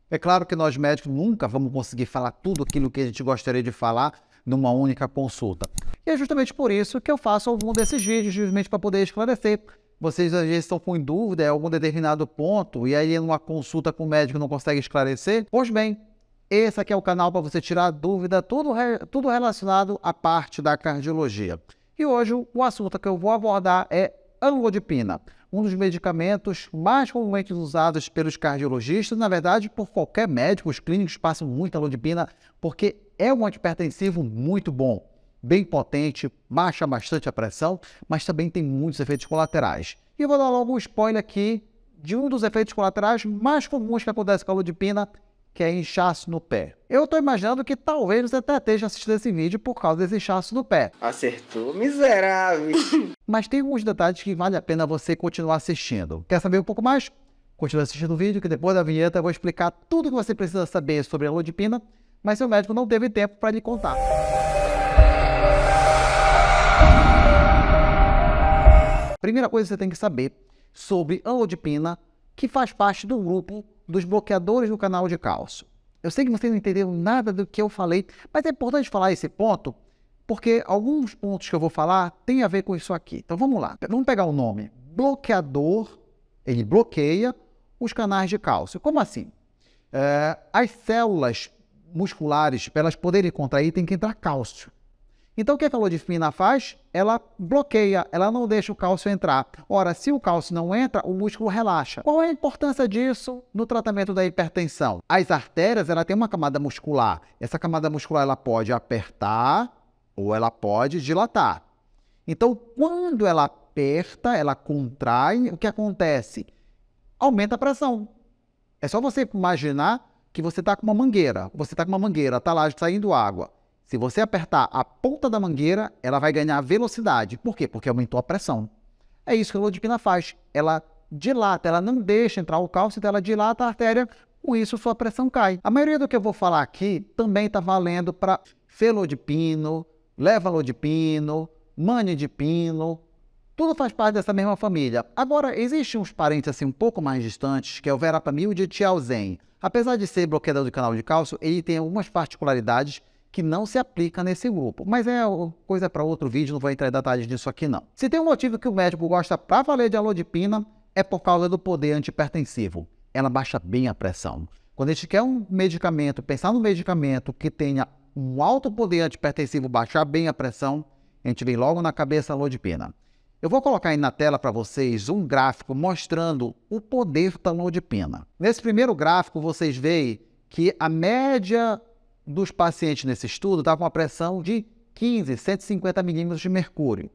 É claro que nós médicos nunca vamos conseguir falar tudo aquilo que a gente gostaria de falar numa única consulta. E é justamente por isso que eu faço algum desses vídeos, justamente para poder esclarecer. Vocês às vezes estão com dúvida em algum determinado ponto e aí numa consulta com o médico não consegue esclarecer. Pois bem, esse aqui é o canal para você tirar dúvida, tudo relacionado à parte da cardiologia. E hoje o assunto que eu vou abordar é amlodipina, um dos medicamentos mais comumente usados pelos cardiologistas, na verdade por qualquer médico. Os clínicos passam muito amlodipina porque é um antihipertensivo muito bom, bem potente, baixa bastante a pressão, mas também tem muitos efeitos colaterais. E eu vou dar logo um spoiler aqui de um dos efeitos colaterais mais comuns que acontece com a amlodipina, que é inchaço no pé. Eu estou imaginando que talvez você até esteja assistindo esse vídeo por causa desse inchaço no pé. Acertou, miserável. Mas tem alguns detalhes que vale a pena você continuar assistindo. Quer saber um pouco mais? Continue assistindo o vídeo, que depois da vinheta eu vou explicar tudo o que você precisa saber sobre a amlodipina, mas seu médico não teve tempo para lhe contar. Primeira coisa que você tem que saber sobre amlodipina, que faz parte do grupo dos bloqueadores do canal de cálcio. Eu sei que vocês não entenderam nada do que eu falei, mas é importante falar esse ponto, porque alguns pontos que eu vou falar têm a ver com isso aqui. Então vamos lá. Vamos pegar o nome bloqueador, ele bloqueia os canais de cálcio. Como assim? As células musculares, para elas poderem contrair, tem que entrar cálcio. Então, o que a amlodipina faz? Ela bloqueia, ela não deixa o cálcio entrar. Ora, se o cálcio não entra, o músculo relaxa. Qual é a importância disso no tratamento da hipertensão? As artérias, ela tem uma camada muscular. Essa camada muscular, ela pode apertar ou ela pode dilatar. Então, quando ela aperta, ela contrai, o que acontece? Aumenta a pressão. É só você imaginar que você está com uma mangueira. Você está com uma mangueira, está lá saindo água. Se você apertar a ponta da mangueira, ela vai ganhar velocidade. Por quê? Porque aumentou a pressão. É isso que a amlodipina faz. Ela dilata, ela não deixa entrar o cálcio, então ela dilata a artéria, com isso sua pressão cai. A maioria do que eu vou falar aqui também está valendo para felodipino, levalodipino, manidipino, tudo faz parte dessa mesma família. Agora, existem uns parentes assim um pouco mais distantes, que é o verapamil e o tiazem. Apesar de ser bloqueador do canal de cálcio, ele tem algumas particularidades que não se aplica nesse grupo. Mas é coisa para outro vídeo, não vou entrar em detalhes disso aqui não. Se tem um motivo que o médico gosta para valer de amlodipina, é por causa do poder antihipertensivo. Ela baixa bem a pressão. Quando a gente quer um medicamento, pensar num medicamento que tenha um alto poder antihipertensivo, baixar bem a pressão, a gente vem logo na cabeça a amlodipina. Eu vou colocar aí na tela para vocês um gráfico mostrando o poder da amlodipina. Nesse primeiro gráfico, vocês veem que a média dos pacientes nesse estudo estava com uma pressão de 150 milímetros de mercúrio.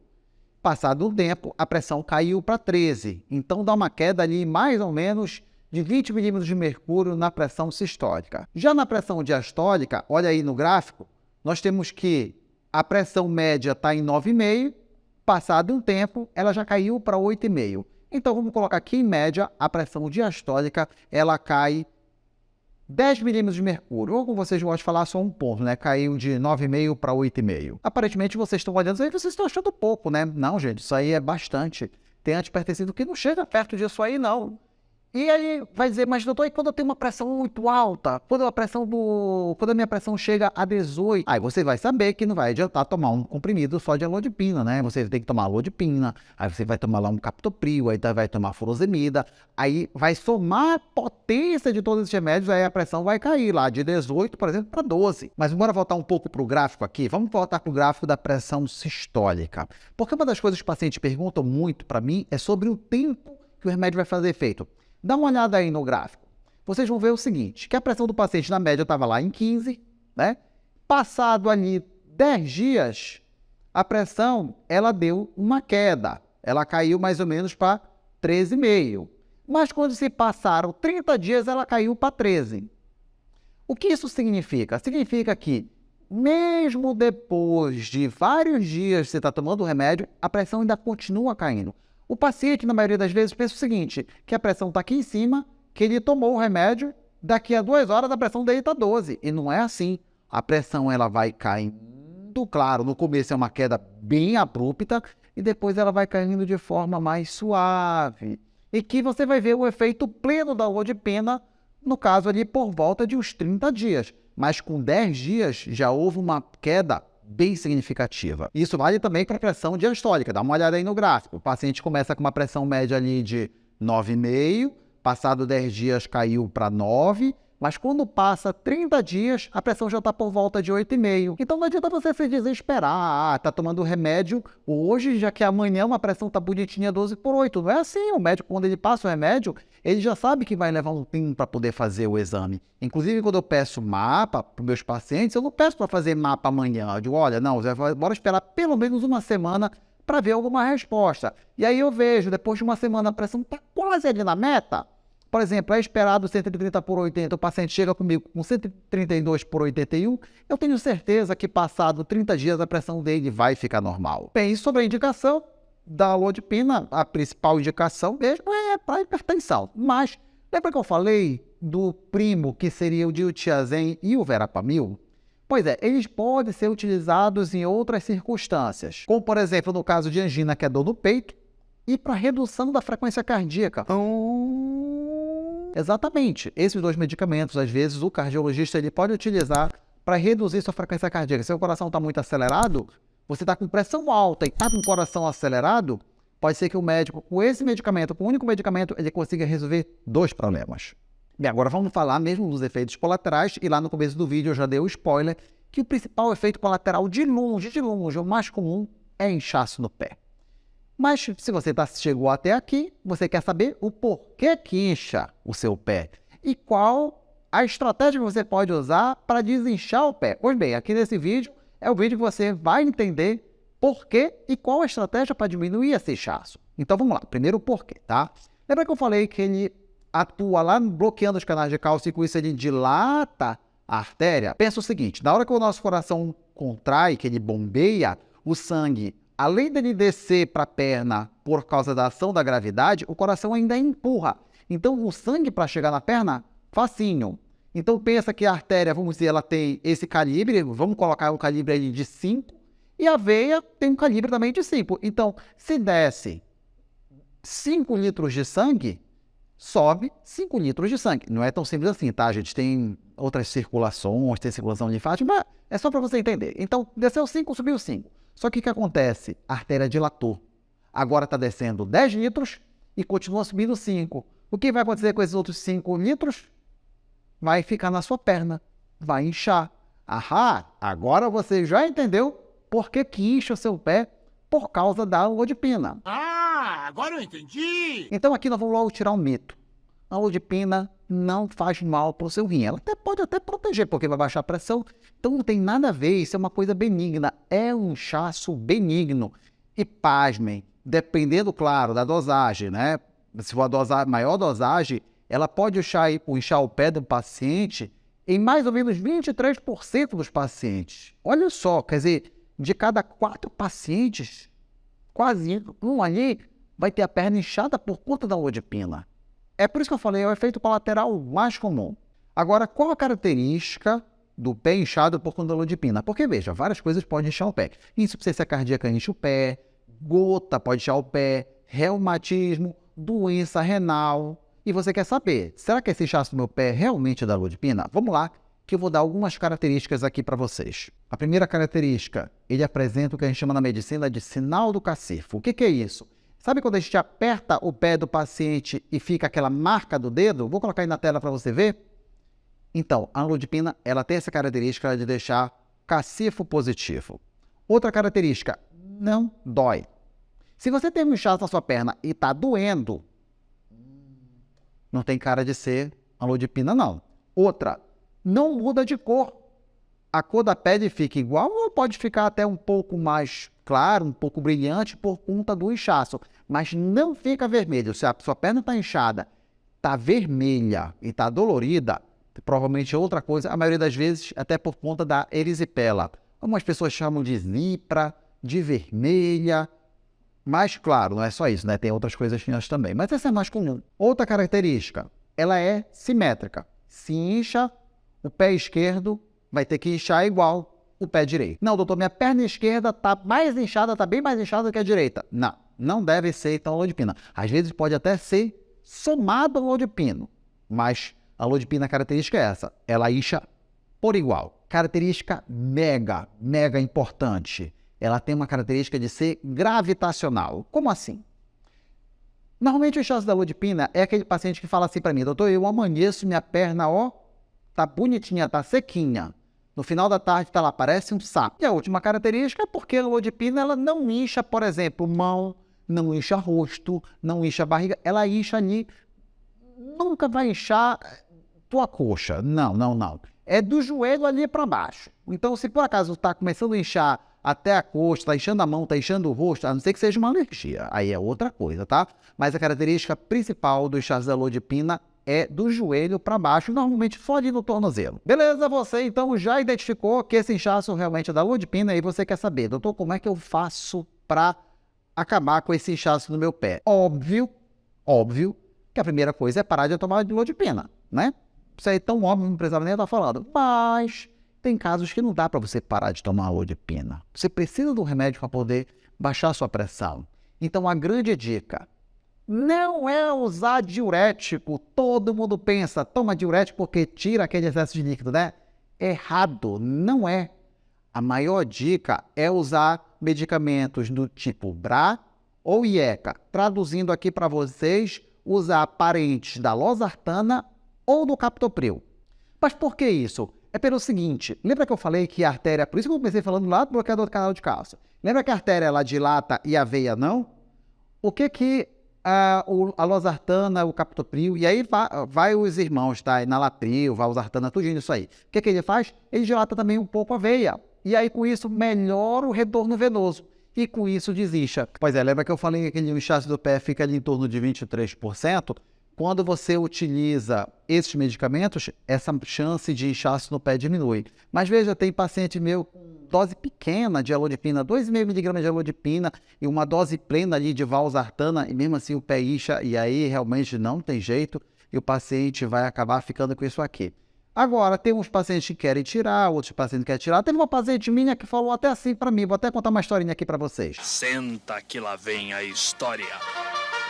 Passado um tempo, a pressão caiu para 13, então dá uma queda ali mais ou menos de 20 milímetros de mercúrio na pressão sistólica. Já na pressão diastólica, olha aí no gráfico, nós temos que a pressão média está em 9,5, passado um tempo, ela já caiu para 8,5. Então vamos colocar aqui em média, a pressão diastólica, ela cai 10 milímetros de mercúrio, ou como vocês gostam de falar, só um ponto, né? Caiu de 9,5 para 8,5. Aparentemente vocês estão olhando isso aí, vocês estão achando pouco, né? Não, gente, isso aí é bastante. Tem antihipertensivo que não chega perto disso aí, não. E aí vai dizer, mas doutor, e quando eu tenho uma pressão muito alta? Quando a minha pressão chega a 18? Aí você vai saber que não vai adiantar tomar um comprimido só de amlodipina, né? Você tem que tomar amlodipina, aí você vai tomar lá um captopril, aí vai tomar furosemida, aí vai somar a potência de todos esses remédios, aí a pressão vai cair lá de 18, por exemplo, para 12. Mas bora voltar um pouco para o gráfico aqui. Vamos voltar para o gráfico da pressão sistólica. Porque uma das coisas que os pacientes perguntam muito para mim é sobre o tempo que o remédio vai fazer efeito. Dá uma olhada aí no gráfico. Vocês vão ver o seguinte, que a pressão do paciente na média estava lá em 15, né? Passado ali 10 dias, a pressão, ela deu uma queda. Ela caiu mais ou menos para 13,5. Mas quando se passaram 30 dias, ela caiu para 13. O que isso significa? Significa que, mesmo depois de vários dias você está tomando o remédio, a pressão ainda continua caindo. O paciente, na maioria das vezes, pensa o seguinte, que a pressão está aqui em cima, que ele tomou o remédio, daqui a 2 horas a pressão dele está 12. E não é assim. A pressão ela vai caindo, claro, no começo é uma queda bem abrupta, e depois ela vai caindo de forma mais suave. E que você vai ver o efeito pleno da amlodipina no caso ali por volta de uns 30 dias. Mas com 10 dias já houve uma queda bem significativa. Isso vale também para a pressão diastólica. Dá uma olhada aí no gráfico. O paciente começa com uma pressão média ali de 9,5, passado 10 dias caiu para 9, mas quando passa 30 dias, a pressão já está por volta de 8,5. Então não adianta você se desesperar. Tá tomando remédio hoje, já que amanhã uma pressão tá bonitinha 12/8. Não é assim. O médico, quando ele passa o remédio, ele já sabe que vai levar um tempo para poder fazer o exame. Inclusive, quando eu peço mapa para os meus pacientes, eu não peço para fazer mapa amanhã. Eu digo, olha, não, bora esperar pelo menos uma semana para ver alguma resposta. E aí eu vejo, depois de uma semana, a pressão está quase ali na meta. Por exemplo, é esperado 130/80, o paciente chega comigo com 132/81, eu tenho certeza que passado 30 dias a pressão dele vai ficar normal. Bem, sobre a indicação da alodipina, a principal indicação mesmo é para hipertensão. Mas lembra que eu falei do primo, que seria o diltiazem e o verapamil? Pois é, eles podem ser utilizados em outras circunstâncias, como por exemplo no caso de angina, que é dor no peito, e para redução da frequência cardíaca. Exatamente, esses dois medicamentos, às vezes, o cardiologista ele pode utilizar para reduzir sua frequência cardíaca. Se o coração está muito acelerado, você está com pressão alta e está com o coração acelerado, pode ser que o médico, com esse medicamento, com o único medicamento, ele consiga resolver dois problemas. Bem, agora vamos falar mesmo dos efeitos colaterais, e lá no começo do vídeo eu já dei o spoiler, que o principal efeito colateral de longe, o mais comum, é inchaço no pé. Mas se você chegou até aqui, você quer saber o porquê que incha o seu pé e qual a estratégia que você pode usar para desinchar o pé. Pois bem, aqui nesse vídeo é o vídeo que você vai entender porquê e qual a estratégia para diminuir esse inchaço. Então vamos lá, primeiro o porquê, tá? Lembra que eu falei que ele atua lá bloqueando os canais de cálcio e com isso ele dilata a artéria? Pensa o seguinte, na hora que o nosso coração contrai, que ele bombeia, o sangue, além dele descer para a perna por causa da ação da gravidade, o coração ainda empurra. Então, o sangue para chegar na perna, facinho. Então, pensa que a artéria, vamos dizer, ela tem esse calibre, vamos colocar um calibre aí de 5, e a veia tem um calibre também de 5. Então, se desce 5 litros de sangue, sobe 5 litros de sangue. Não é tão simples assim, tá? A gente tem outras circulações, tem circulação linfática, mas é só para você entender. Então, desceu 5, subiu 5. Só que o que acontece? A artéria dilatou. Agora está descendo 10 litros e continua subindo 5. O que vai acontecer com esses outros 5 litros? Vai ficar na sua perna. Vai inchar. Ahá! Agora você já entendeu por que incha o seu pé por causa da alodipina. Ah, agora eu entendi! Então aqui nós vamos logo tirar um mito. A alodipina não faz mal para o seu rim. Ela pode até proteger, porque vai baixar a pressão. Então não tem nada a ver, isso é uma coisa benigna. É um inchaço benigno. E pasmem, dependendo, claro, da dosagem, né? Se for a maior dosagem, ela pode inchar o pé do paciente em mais ou menos 23% dos pacientes. Olha só, quer dizer, de cada 4 pacientes, quase um ali vai ter a perna inchada por conta da alodipina. É por isso que eu falei, é o efeito colateral mais comum. Agora, qual a característica do pé inchado por conta da alodipina? Porque, veja, várias coisas podem inchar o pé. Insuficiência cardíaca incha o pé, gota pode inchar o pé, reumatismo, doença renal. E você quer saber, será que esse inchaço do meu pé realmente é da alodipina? Vamos lá, que eu vou dar algumas características aqui para vocês. A primeira característica, ele apresenta o que a gente chama na medicina de sinal do cacifo. O que é isso? Sabe quando a gente aperta o pé do paciente e fica aquela marca do dedo? Vou colocar aí na tela para você ver. Então, a alodipina, ela tem essa característica de deixar cacifo positivo. Outra característica, não dói. Se você tem um inchaço na sua perna e está doendo, não tem cara de ser alodipina, não. Outra, não muda de cor. A cor da pele fica igual ou pode ficar até um pouco mais claro, um pouco brilhante por conta do inchaço, mas não fica vermelho. Se a sua perna está inchada, está vermelha e está dolorida, provavelmente é outra coisa, a maioria das vezes até por conta da erisipela. Algumas pessoas chamam de zipra, de vermelha, mas claro, não é só isso, né? Tem outras coisas finas também, mas essa é mais comum. Outra característica, ela é simétrica. Se incha, o pé esquerdo vai ter que inchar igual o pé direito. Não, doutor, minha perna esquerda está mais inchada, está bem mais inchada que a direita. Não, não deve ser então alodipina. Às vezes pode até ser somado ao alodipino, mas a A alodipina, a característica é essa. Ela incha por igual. Característica mega, mega importante. Ela tem uma característica de ser gravitacional. Como assim? Normalmente o inchaço da alodipina é aquele paciente que fala assim para mim: doutor, eu amanheço, minha perna, ó, tá bonitinha, tá sequinha. No final da tarde tá lá, parece um sapo. E a última característica é porque a alodipina, ela não incha, por exemplo, mão, não incha rosto, não incha barriga, ela incha ali, nunca vai inchar tua coxa. Não, não, não. É do joelho ali para baixo. Então, se por acaso tá começando a inchar até a coxa, tá inchando a mão, tá inchando o rosto, a não ser que seja uma alergia, aí é outra coisa, tá? Mas a característica principal do inchaço da alodipina é do joelho para baixo, normalmente só ali no tornozelo. Beleza, você então já identificou que esse inchaço realmente é da alodipina e você quer saber, doutor, como é que eu faço para acabar com esse inchaço no meu pé? Óbvio que a primeira coisa é parar de tomar alodipina, né? Isso aí é tão óbvio, não precisava nem estar falando. Mas tem casos que não dá para você parar de tomar alodipina. Você precisa do remédio para poder baixar a sua pressão. Então a grande dica não é usar diurético. Todo mundo pensa, toma diurético porque tira aquele excesso de líquido, né? Errado, não é. A maior dica é usar medicamentos do tipo BRA ou IECA. Traduzindo aqui para vocês, usar parentes da losartana ou do captopril. Mas por que isso? É pelo seguinte, lembra que eu falei que a artéria, por isso que eu comecei falando lá do bloqueador do canal de cálcio. Lembra que a artéria ela dilata e a veia não? O que a losartana, o captopril, e aí vai os irmãos, tá? Enalapril, valsartana, tudinho isso aí. O que ele faz? Ele dilata também um pouco a veia. E aí com isso melhora o retorno venoso. E com isso desincha. Pois é, lembra que eu falei que aquele inchaço do pé fica ali em torno de 23%? Quando você utiliza esses medicamentos, essa chance de inchaço no pé diminui. Mas veja, tem paciente meu com dose pequena de alodipina, 2,5 mg de alodipina e uma dose plena ali de valsartana, e mesmo assim o pé incha, e aí realmente não tem jeito, e o paciente vai acabar ficando com isso aqui. Agora, tem uns pacientes que querem tirar, outros pacientes que querem tirar. Teve uma paciente minha que falou até assim para mim, vou até contar uma historinha aqui para vocês. Senta que lá vem a história.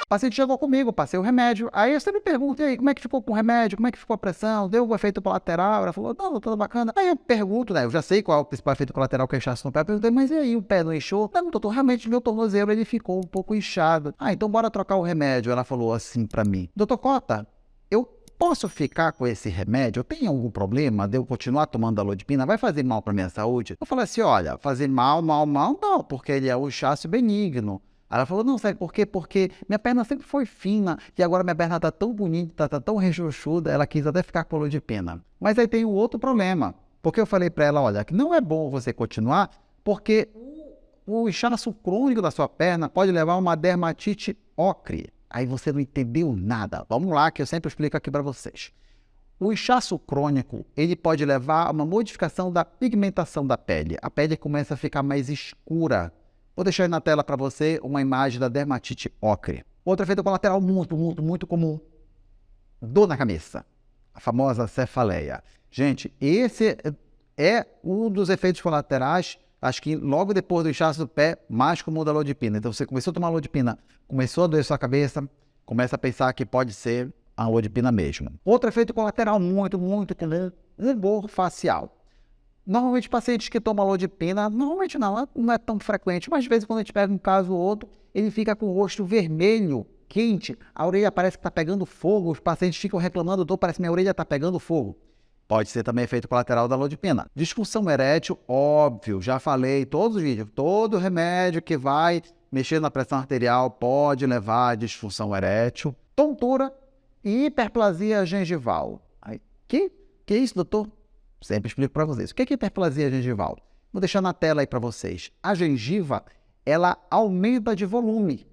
O paciente chegou comigo, passei o remédio, aí eu sempre pergunto, e aí, como é que ficou com o remédio, como é que ficou a pressão, deu algum efeito colateral? Ela falou, não, tudo bacana. Aí eu pergunto, né, eu já sei qual é o principal efeito colateral que é inchaço no pé, eu perguntei, mas e aí, o pé não inchou? Não, doutor, realmente meu tornozelo ele ficou um pouco inchado. Ah, então bora trocar o remédio. Ela falou assim pra mim, doutor Cota, eu posso ficar com esse remédio? Tem algum problema de eu continuar tomando alodipina? Vai fazer mal pra minha saúde? Eu falei assim, olha, fazer mal, não, porque ele é um inchaço benigno. Ela falou, não, sabe por quê? Porque minha perna sempre foi fina e agora minha perna tá tão bonita, tá tão rechonchuda, ela quis até ficar com alodipina. Mas aí tem um outro problema, porque eu falei para ela, olha, que não é bom você continuar, porque o inchaço crônico da sua perna pode levar a uma dermatite ocre. Aí você não entendeu nada. Vamos lá, que eu sempre explico aqui para vocês. O inchaço crônico, ele pode levar a uma modificação da pigmentação da pele. A pele começa a ficar mais escura. Vou deixar aí na tela para você uma imagem da dermatite ocre. Outro efeito colateral muito comum. Dor na cabeça. A famosa cefaleia. Gente, esse é um dos efeitos colaterais, acho que logo depois do inchaço do pé, mais comum da alodipina. Então você começou a tomar alodipina, começou a doer sua cabeça, começa a pensar que pode ser a alodipina mesmo. Outro efeito colateral muito comum, rubor facial. Normalmente, pacientes que tomam alodipina, normalmente não é tão frequente, mas de vez em quando a gente pega um caso ou outro, ele fica com o rosto vermelho, quente, a orelha parece que está pegando fogo, os pacientes ficam reclamando, doutor, parece que minha orelha está pegando fogo. Pode ser também efeito colateral da alodipina. Disfunção erétil, óbvio, já falei, todos os vídeos, todo remédio que vai mexer na pressão arterial pode levar a disfunção erétil. Tontura e hiperplasia gengival. Que é isso, doutor? Sempre explico para vocês. O que é hiperplasia gengival? Vou deixar na tela aí para vocês. A gengiva, ela aumenta de volume.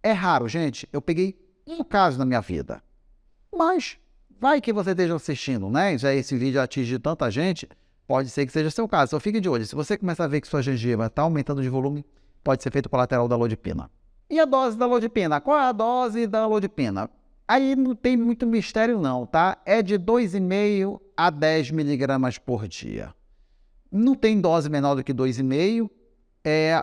É raro, gente. Eu peguei um caso na minha vida. Mas vai que você esteja assistindo, né? Já esse vídeo atinge tanta gente, pode ser que seja seu caso. Só fique de olho. Se você começar a ver que sua gengiva está aumentando de volume, pode ser efeito colateral da alodipina. E a dose da alodipina? Qual é a dose da alodipina? Aí não tem muito mistério não, tá? É de 2,5 a 10 miligramas por dia. Não tem dose menor do que 2,5.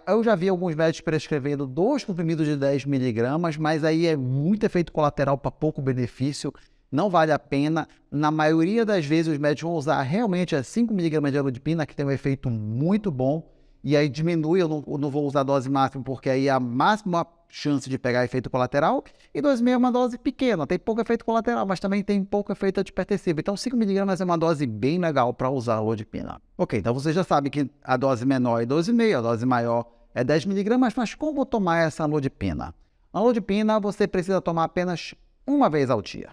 Eu já vi alguns médicos prescrevendo 2 comprimidos de 10 miligramas, mas aí é muito efeito colateral para pouco benefício. não vale a pena. Na maioria das vezes, os médicos vão usar realmente as 5 mg de alodipina, que tem um efeito muito bom, e aí diminui, eu não vou usar a dose máxima, porque aí é a máxima chance de pegar efeito colateral, e 2,5 é uma dose pequena, tem pouco efeito colateral, mas também tem pouco efeito antipertensivo. Então 5 mg é uma dose bem legal para usar a alodipina. Ok, então você já sabe que a dose menor é 12,5, a dose maior é 10 mg, mas como tomar essa alodipina? A alodipina você precisa tomar apenas uma vez ao dia.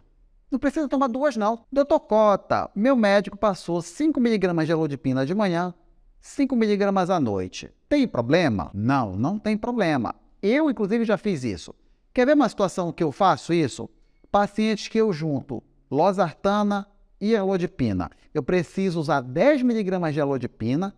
Não precisa tomar 2 não. Doutor Cota, meu médico passou 5 mg de alodipina de manhã, 5 mg à noite. Tem problema? Não, não tem problema. Eu, inclusive, já fiz isso. Quer ver uma situação que eu faço isso? Pacientes que eu junto losartana e alodipina. Eu preciso usar 10 mg de alodipina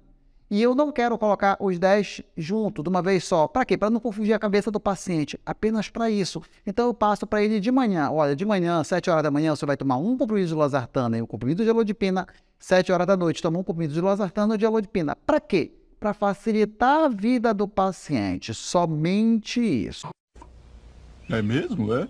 e eu não quero colocar os 10 junto de uma vez só. Para quê? Para não confundir a cabeça do paciente. Apenas para isso. Então eu passo para ele de manhã. Olha, de manhã, 7 horas da manhã, você vai tomar um comprimido de losartana e um comprimido de alodipina. 7 horas da noite, toma um comprimido de losartana ou de alodipina. Para quê? Para facilitar a vida do paciente. Somente isso. É mesmo, é?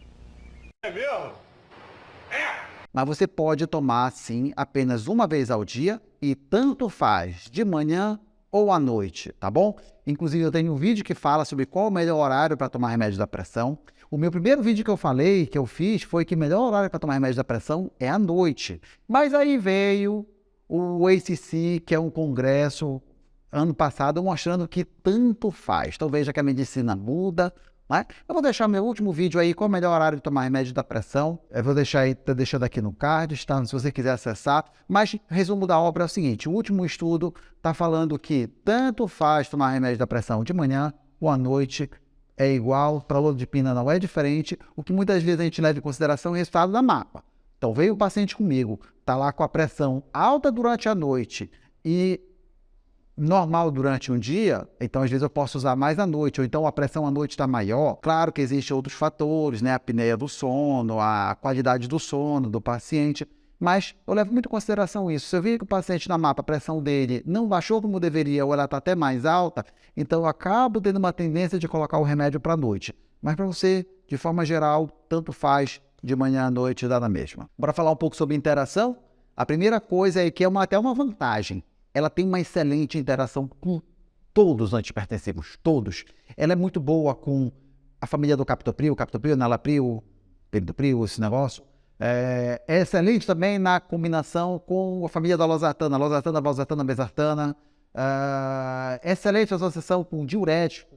Mas você pode tomar, sim, apenas uma vez ao dia e tanto faz de manhã ou à noite, tá bom? Inclusive, eu tenho um vídeo que fala sobre qual o melhor horário para tomar remédio da pressão. O meu primeiro vídeo que eu fiz, foi que o melhor horário para tomar remédio da pressão é à noite. Mas aí veio o ACC, que é um congresso, ano passado, mostrando que tanto faz. Então veja que a medicina muda, né? Eu vou deixar meu último vídeo aí, qual o melhor horário de tomar remédio da pressão. Eu vou deixar aí, tô deixando aqui no card, tá? Se você quiser acessar. Mas resumo da obra é o seguinte, o último estudo está falando que tanto faz tomar remédio da pressão de manhã ou à noite, é igual, para a alodipina não é diferente. O que muitas vezes a gente leva em consideração é o resultado da mapa. Então veio o paciente comigo, está lá com a pressão alta durante a noite e normal durante um dia, então às vezes eu posso usar mais à noite, ou então a pressão à noite está maior. Claro que existem outros fatores, né? A apneia do sono, a qualidade do sono do paciente, mas eu levo muito em consideração isso. Se eu vir que o paciente na mapa, a pressão dele não baixou como deveria, ou ela está até mais alta, então eu acabo tendo uma tendência de colocar o remédio para a noite. Mas para você, de forma geral, tanto faz, de manhã à noite, dá na mesma. Bora falar um pouco sobre interação? A primeira coisa é que é até uma vantagem. Ela tem uma excelente interação com todos os antihipertensivos, todos. Ela é muito boa com a família do captopril, enalapril, peridopril, esse negócio. É excelente também na combinação com a família da losartana, valsartana, mesartana. É excelente associação com diurético,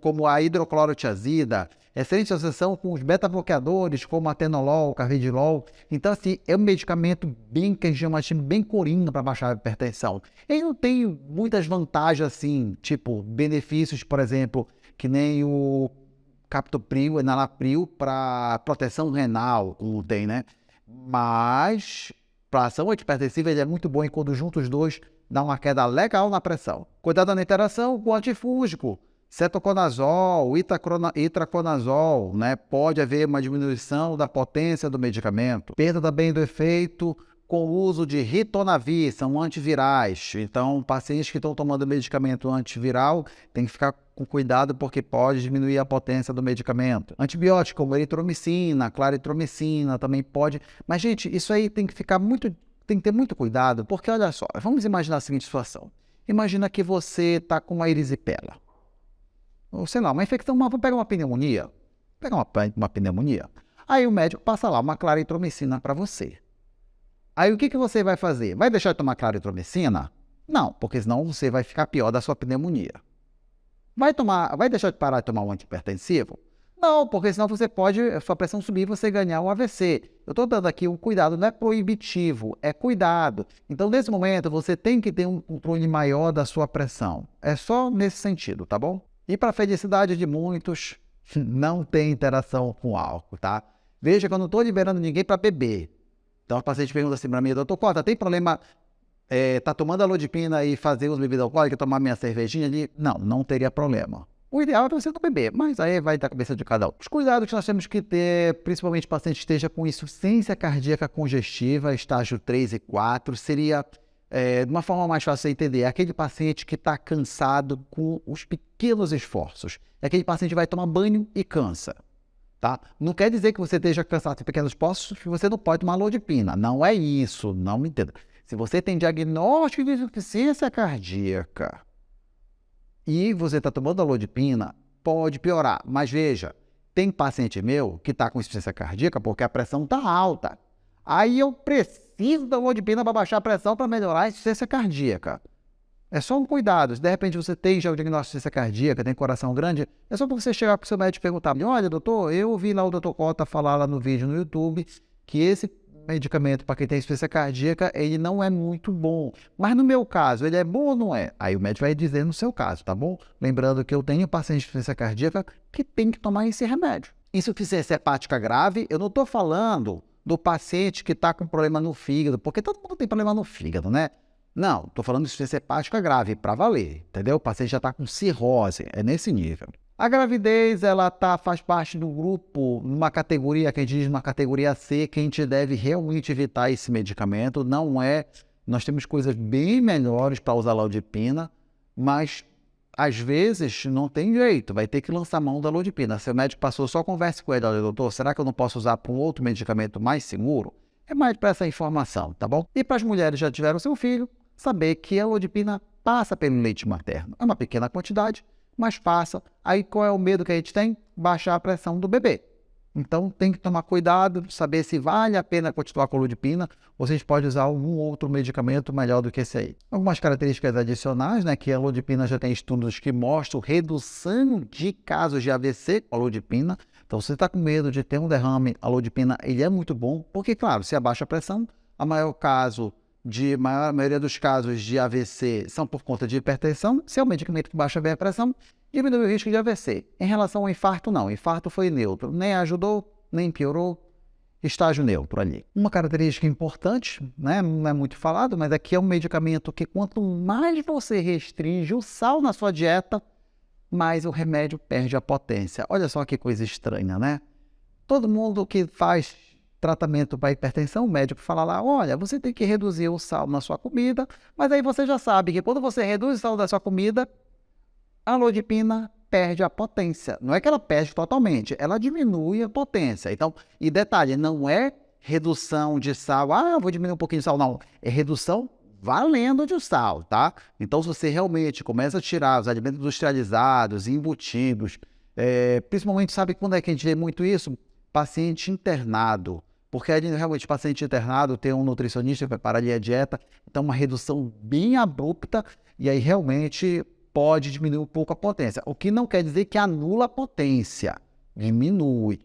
como a hidroclorotiazida. Excelente associação com os beta-bloqueadores, como atenolol, carvedilol. Então, assim, é um medicamento bem, que a gente chama bem coringa para baixar a hipertensão. Ele não tem muitas vantagens, assim, tipo, benefícios, por exemplo, que nem o captopril, enalapril, para proteção renal, como tem, né? Mas, para ação antihipertensiva, ele é muito bom e quando junta os dois, dá uma queda legal na pressão. Cuidado na interação com o antifúngico. Cetoconazol, itraconazol, né? Pode haver uma diminuição da potência do medicamento. Perda também do efeito com o uso de ritonavir, são antivirais. Então, pacientes que estão tomando medicamento antiviral têm que ficar com cuidado porque pode diminuir a potência do medicamento. Antibiótico como eritromicina, claritromicina também pode. Mas, gente, isso aí tem que ter muito cuidado, porque olha só, vamos imaginar a seguinte situação. Imagina que você está com uma erisipela. Ou sei lá, uma infecção, vamos pegar uma pneumonia. Uma pneumonia. Aí o médico passa lá uma claritromicina para você. Aí o que você vai fazer? Vai deixar de tomar claritromicina? Não, porque senão você vai ficar pior da sua pneumonia. Vai deixar de parar de tomar um antihipertensivo? Não, porque senão a sua pressão subir e você ganhar um AVC. Eu estou dando aqui um cuidado, não é proibitivo, é cuidado. Então, nesse momento, você tem que ter um controle maior da sua pressão. É só nesse sentido, tá bom? E para a felicidade de muitos, não tem interação com álcool, tá? Veja que eu não estou liberando ninguém para beber. Então, o paciente pergunta assim para mim, doutor Cota, tem problema tá tomando alodipina e fazer os bebidas alcoólicas, tomar minha cervejinha ali? Não, não teria problema. O ideal é você não beber, mas aí vai da cabeça de cada um. Os cuidados que nós temos que ter, principalmente o paciente esteja com insuficiência cardíaca congestiva, estágio 3 e 4, seria, de uma forma mais fácil de entender, é aquele paciente que está cansado com os pequenos esforços. É aquele paciente que vai tomar banho e cansa. tá? Não quer dizer que você esteja cansado de pequenos postos que você não pode tomar alodipina. Não é isso, não me entenda. Se você tem diagnóstico de insuficiência cardíaca e você está tomando alodipina, pode piorar. Mas veja, tem paciente meu que está com insuficiência cardíaca porque a pressão está alta. Aí eu preciso da alodipina para baixar a pressão para melhorar a insuficiência cardíaca. É só um cuidado. Se de repente você tem já o diagnóstico de insuficiência cardíaca, tem coração grande, é só para você chegar com o seu médico e perguntar: olha, doutor, eu ouvi lá o doutor Cota falar lá no vídeo no YouTube que esse medicamento para quem tem insuficiência cardíaca, ele não é muito bom. Mas no meu caso, ele é bom ou não é? Aí o médico vai dizer no seu caso, tá bom? Lembrando que eu tenho paciente de insuficiência cardíaca que tem que tomar esse remédio. Insuficiência hepática grave, eu não estou falando do paciente que está com problema no fígado, porque todo mundo tem problema no fígado, né? Não, estou falando de insuficiência hepática grave, para valer, entendeu? O paciente já está com cirrose, é nesse nível. A gravidez, ela faz parte do grupo, numa categoria, que a gente diz uma categoria C, que a gente deve realmente evitar esse medicamento. Não é, nós temos coisas bem melhores para usar a alodipina, mas às vezes não tem jeito, vai ter que lançar mão da alodipina. Se o médico passou, só converse com ele: olha, doutor, será que eu não posso usar para um outro medicamento mais seguro? É mais para essa informação, tá bom? E para as mulheres que já tiveram seu filho, saber que a alodipina passa pelo leite materno. É uma pequena quantidade, mas passa. Aí qual é o medo que a gente tem? Baixar a pressão do bebê. Então tem que tomar cuidado, saber se vale a pena continuar com a alodipina ou se a gente pode usar algum outro medicamento melhor do que esse aí. Algumas características adicionais, né, que a alodipina já tem estudos que mostram redução de casos de AVC com a alodipina. Então se você está com medo de ter um derrame, a alodipina ele é muito bom, porque claro, se abaixa a pressão, a maioria dos casos de AVC são por conta de hipertensão. Se é um medicamento que baixa bem a pressão, diminui o risco de AVC. Em relação ao infarto, não. O infarto foi neutro. Nem ajudou, nem piorou. Estágio neutro ali. Uma característica importante, né, não é muito falado, mas aqui é um medicamento que quanto mais você restringe o sal na sua dieta, mais o remédio perde a potência. Olha só que coisa estranha, né? Todo mundo que faz tratamento para hipertensão, o médico fala lá: olha, você tem que reduzir o sal na sua comida, mas aí você já sabe que quando você reduz o sal da sua comida, a alodipina perde a potência. Não é que ela perde totalmente, ela diminui a potência. Então, e detalhe, não é redução de sal, eu vou diminuir um pouquinho de sal, não. É redução valendo de sal, tá? Então, se você realmente começa a tirar os alimentos industrializados, embutidos, principalmente, sabe quando é que a gente vê muito isso? Paciente internado. Porque realmente o paciente internado tem um nutricionista que prepara ali a dieta, então uma redução bem abrupta e aí realmente pode diminuir um pouco a potência. O que não quer dizer que anula a potência, diminui.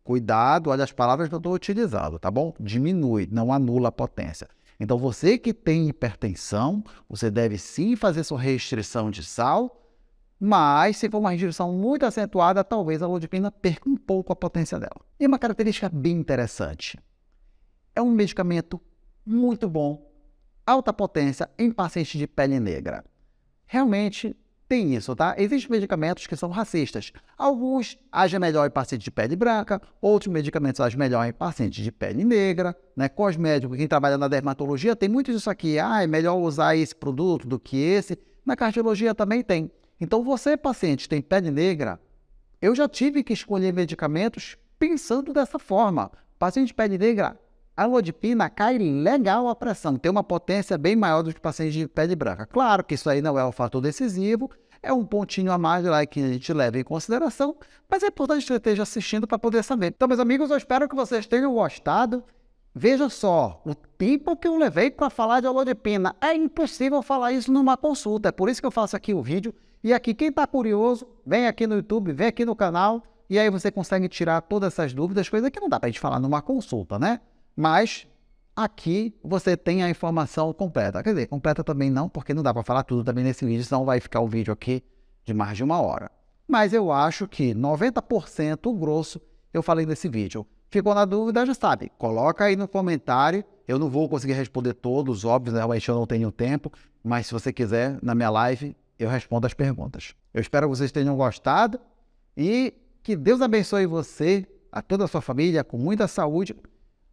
Cuidado, olha as palavras que eu estou utilizando, tá bom? Diminui, não anula a potência. Então você que tem hipertensão, você deve sim fazer sua restrição de sal, mas se for uma restrição muito acentuada, talvez a alodipina perca um pouco a potência dela. E uma característica bem interessante: é um medicamento muito bom, alta potência em pacientes de pele negra. Realmente tem isso, tá? Existem medicamentos que são racistas. Alguns agem melhor em pacientes de pele branca, outros medicamentos agem melhor em pacientes de pele negra, né? Cosmético, quem trabalha na dermatologia tem muito disso aqui. É melhor usar esse produto do que esse. Na cardiologia também tem. Então, você, paciente, tem pele negra, eu já tive que escolher medicamentos pensando dessa forma. Paciente de pele negra, a alodipina cai legal a pressão, tem uma potência bem maior do que pacientes de pele branca. Claro que isso aí não é um fator decisivo, é um pontinho a mais lá que a gente leva em consideração, mas é importante que você esteja assistindo para poder saber. Então, meus amigos, eu espero que vocês tenham gostado. Veja só, o tempo que eu levei para falar de alodipina, é impossível falar isso numa consulta, é por isso que eu faço aqui o vídeo. E aqui, quem está curioso, vem aqui no YouTube, vem aqui no canal, e aí você consegue tirar todas essas dúvidas, coisa que não dá para a gente falar numa consulta, né? Mas aqui você tem a informação completa. Quer dizer, completa também não, porque não dá para falar tudo também nesse vídeo, senão vai ficar o vídeo aqui de mais de 1 hora. Mas eu acho que 90% grosso eu falei nesse vídeo. Ficou na dúvida, já sabe, coloca aí no comentário. Eu não vou conseguir responder todos, óbvio, realmente eu não tenho tempo, mas se você quiser, na minha live, eu respondo as perguntas. Eu espero que vocês tenham gostado e que Deus abençoe você, a toda a sua família, com muita saúde.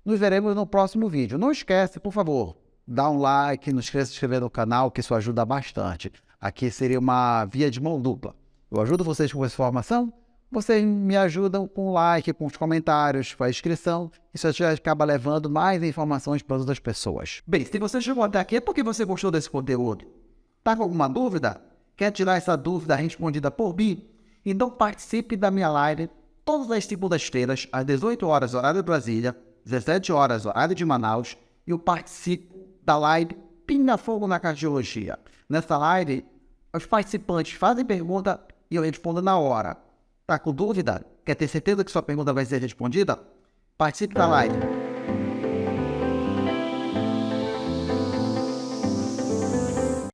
Nos veremos no próximo vídeo. Não esquece, por favor, dá um like, não esqueça de se inscrever no canal, que isso ajuda bastante. Aqui seria uma via de mão dupla. Eu ajudo vocês com essa informação, vocês me ajudam com o like, com os comentários, com a inscrição. Isso já acaba levando mais informações para outras pessoas. Bem, se você chegou até aqui é porque você gostou desse conteúdo. Tá com alguma dúvida? Quer tirar essa dúvida respondida por mim? Então participe da minha live todas as segundas-feiras, às 18 horas, horário de Brasília, 17 horas, horário de Manaus, e eu participo da live Pinga Fogo na Cardiologia. Nessa live, os participantes fazem pergunta e eu respondo na hora. Tá com dúvida? Quer ter certeza que sua pergunta vai ser respondida? Participe da live.